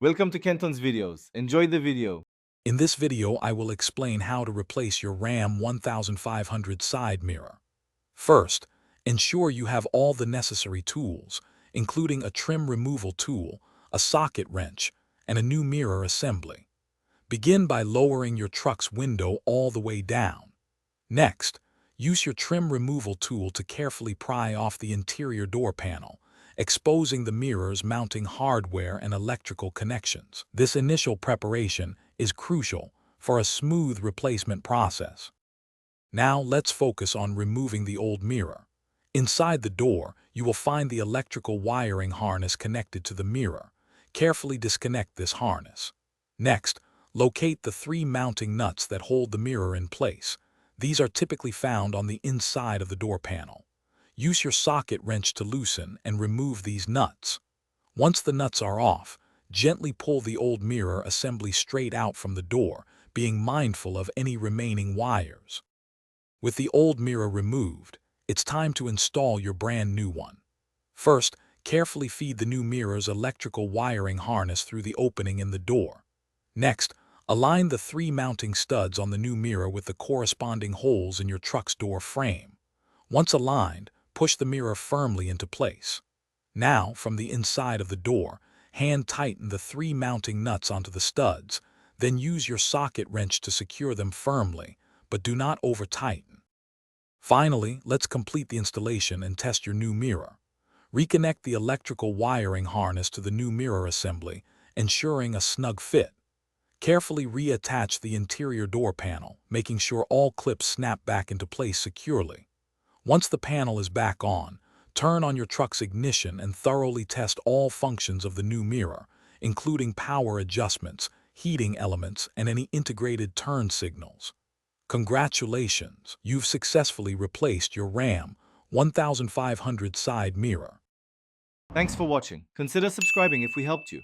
Welcome to Kenton's videos. Enjoy the video. In this video, I will explain how to replace your RAM 1500 side mirror. First, ensure you have all the necessary tools, including a trim removal tool, a socket wrench, and a new mirror assembly. Begin by lowering your truck's window all the way down. Next, use your trim removal tool to carefully pry off the interior door panel, exposing the mirrors mounting hardware and electrical connections. This initial preparation is crucial for a smooth replacement process. Now let's focus on removing the old mirror. Inside the door, you will find the electrical wiring harness connected to the mirror. Carefully disconnect this harness. Next, locate the three mounting nuts that hold the mirror in place. These are typically found on the inside of the door panel. Use your socket wrench to loosen and remove these nuts. Once the nuts are off, gently pull the old mirror assembly straight out from the door, being mindful of any remaining wires. With the old mirror removed, it's time to install your brand new one. First, carefully feed the new mirror's electrical wiring harness through the opening in the door. Next, align the three mounting studs on the new mirror with the corresponding holes in your truck's door frame. Once aligned, push the mirror firmly into place. Now, from the inside of the door, hand tighten the three mounting nuts onto the studs, then use your socket wrench to secure them firmly, but do not over-tighten. Finally, let's complete the installation and test your new mirror. Reconnect the electrical wiring harness to the new mirror assembly, ensuring a snug fit. Carefully reattach the interior door panel, making sure all clips snap back into place securely. Once the panel is back on, turn on your truck's ignition and thoroughly test all functions of the new mirror, including power adjustments, heating elements, and any integrated turn signals. Congratulations, you've successfully replaced your RAM 1500 side mirror. Thanks for watching. Consider subscribing if we helped you.